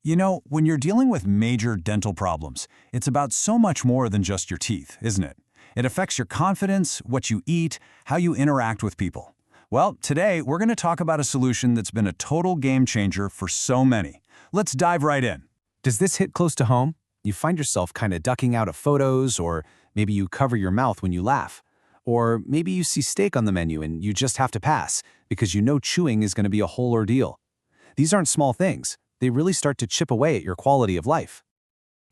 You know, when you're dealing with major dental problems, it's about so much more than just your teeth, isn't it? It affects your confidence, what you eat, how you interact with people. Well, today we're going to talk about a solution that's been a total game changer for so many. Let's dive right in. Does this hit close to home? You find yourself kind of ducking out of photos, or maybe you cover your mouth when you laugh. Or maybe you see steak on the menu and you just have to pass because you know chewing is going to be a whole ordeal. These aren't small things. They really start to chip away at your quality of life.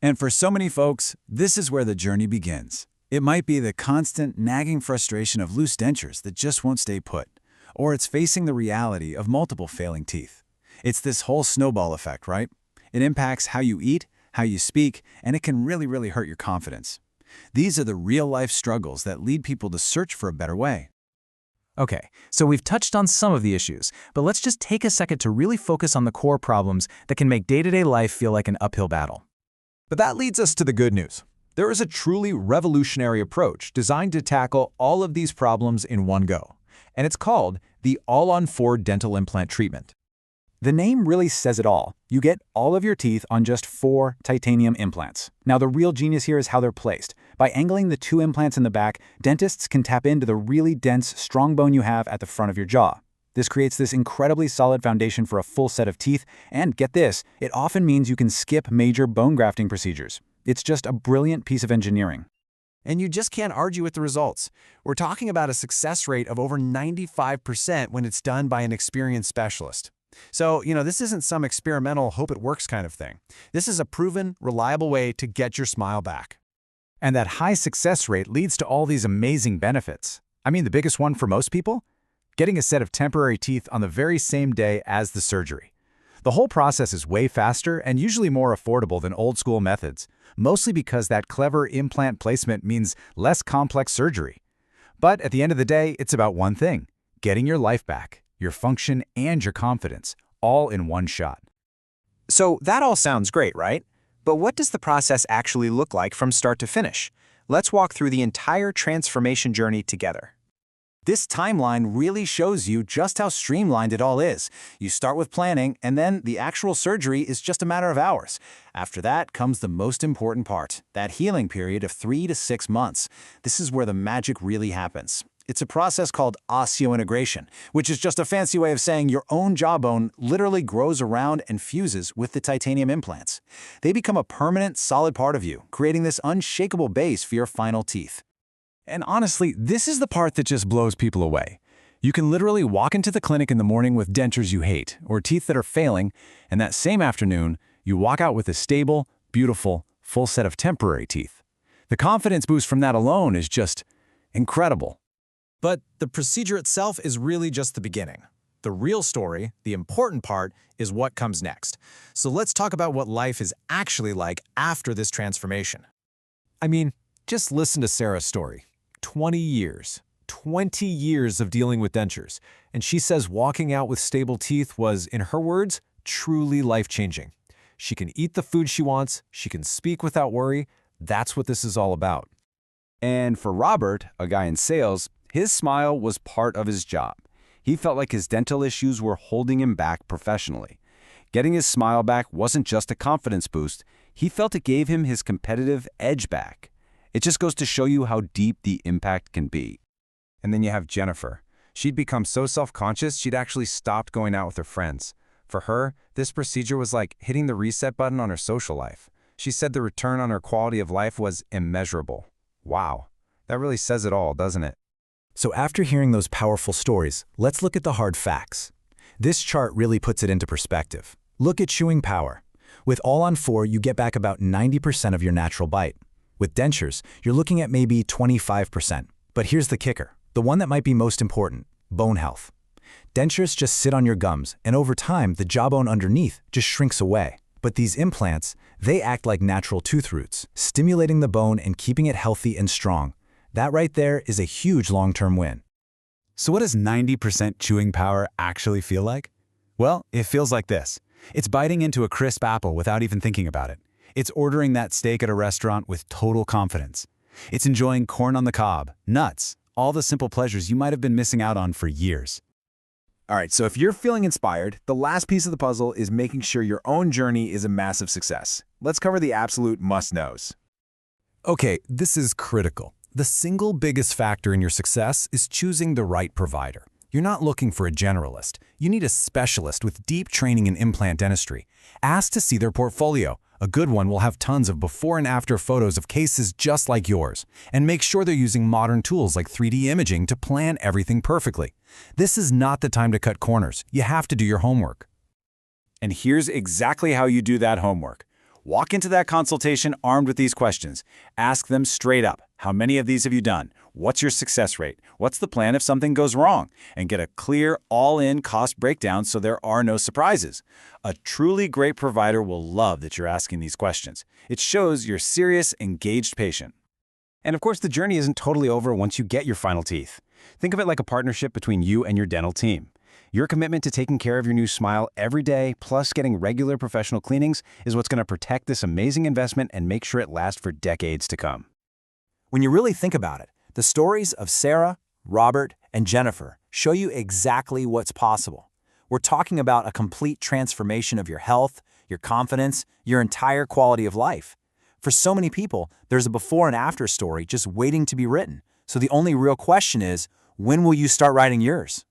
And for so many folks, this is where the journey begins. It might be the constant, nagging frustration of loose dentures that just won't stay put. Or it's facing the reality of multiple failing teeth. It's this whole snowball effect, right? It impacts how you eat, how you speak, and it can really hurt your confidence. These are the real-life struggles that lead people to search for a better way. Okay, so we've touched on some of the issues, but let's just take a second to really focus on the core problems that can make day-to-day life feel like an uphill battle. But that leads us to the good news. There is a truly revolutionary approach designed to tackle all of these problems in one go, and it's called the All-on-4 dental implant treatment. The name really says it all. You get all of your teeth on just 4 titanium implants. Now, the real genius here is how they're placed. By angling the 2 implants in the back, dentists can tap into the really dense, strong bone you have at the front of your jaw. This creates this incredibly solid foundation for a full set of teeth, and get this, it often means you can skip major bone grafting procedures. It's just a brilliant piece of engineering. And you just can't argue with the results. We're talking about a success rate of over 95% when it's done by an experienced specialist. So, this isn't some experimental hope it works kind of thing. This is a proven, reliable way to get your smile back. And that high success rate leads to all these amazing benefits. I mean, the biggest one for most people? Getting a set of temporary teeth on the very same day as the surgery. The whole process is way faster and usually more affordable than old-school methods, mostly because that clever implant placement means less complex surgery. But at the end of the day, it's about one thing: getting your life back, your function, and your confidence, all in one shot. So that all sounds great, right? But what does the process actually look like from start to finish? Let's walk through the entire transformation journey together. This timeline really shows you just how streamlined it all is. You start with planning, and then the actual surgery is just a matter of hours. After that comes the most important part, that healing period of 3 to 6 months. This is where the magic really happens. It's a process called osseointegration, which is just a fancy way of saying your own jawbone literally grows around and fuses with the titanium implants. They become a permanent, solid part of you, creating this unshakable base for your final teeth. And honestly, this is the part that just blows people away. You can literally walk into the clinic in the morning with dentures you hate, or teeth that are failing, and that same afternoon, you walk out with a stable, beautiful, full set of temporary teeth. The confidence boost from that alone is just incredible. But the procedure itself is really just the beginning. The real story, the important part, is what comes next. So let's talk about what life is actually like after this transformation. I mean, just listen to Sarah's story. 20 years of dealing with dentures, and she says walking out with stable teeth was, in her words, truly life-changing. She can eat the food she wants, she can speak without worry. That's what this is all about. And for Robert, a guy in sales, his smile was part of his job. He felt like his dental issues were holding him back professionally. Getting his smile back wasn't just a confidence boost. He felt it gave him his competitive edge back. It just goes to show you how deep the impact can be. And then you have Jennifer. She'd become so self-conscious, she'd actually stopped going out with her friends. For her, this procedure was like hitting the reset button on her social life. She said the return on her quality of life was immeasurable. Wow, that really says it all, doesn't it? So after hearing those powerful stories, let's look at the hard facts. This chart really puts it into perspective. Look at chewing power. With All-on-4, you get back about 90% of your natural bite. With dentures, you're looking at maybe 25%. But here's the kicker, the one that might be most important: bone health. Dentures just sit on your gums, and over time, the jawbone underneath just shrinks away. But these implants, they act like natural tooth roots, stimulating the bone and keeping it healthy and strong. That right there is a huge long-term win. So what does 90% chewing power actually feel like? Well, it feels like this. It's biting into a crisp apple without even thinking about it. It's ordering that steak at a restaurant with total confidence. It's enjoying corn on the cob, nuts, all the simple pleasures you might have been missing out on for years. All right, so if you're feeling inspired, the last piece of the puzzle is making sure your own journey is a massive success. Let's cover the absolute must-knows. Okay, this is critical. The single biggest factor in your success is choosing the right provider. You're not looking for a generalist. You need a specialist with deep training in implant dentistry. Ask to see their portfolio. A good one will have tons of before and after photos of cases just like yours. And make sure they're using modern tools like 3D imaging to plan everything perfectly. This is not the time to cut corners. You have to do your homework. And here's exactly how you do that homework. Walk into that consultation armed with these questions. Ask them straight up. How many of these have you done? What's your success rate? What's the plan if something goes wrong? And get a clear, all-in cost breakdown so there are no surprises. A truly great provider will love that you're asking these questions. It shows you're a serious, engaged patient. And of course, the journey isn't totally over once you get your final teeth. Think of it like a partnership between you and your dental team. Your commitment to taking care of your new smile every day, plus getting regular professional cleanings, is what's going to protect this amazing investment and make sure it lasts for decades to come. When you really think about it, the stories of Sarah, Robert, and Jennifer show you exactly what's possible. We're talking about a complete transformation of your health, your confidence, your entire quality of life. For so many people, there's a before and after story just waiting to be written. So the only real question is, when will you start writing yours?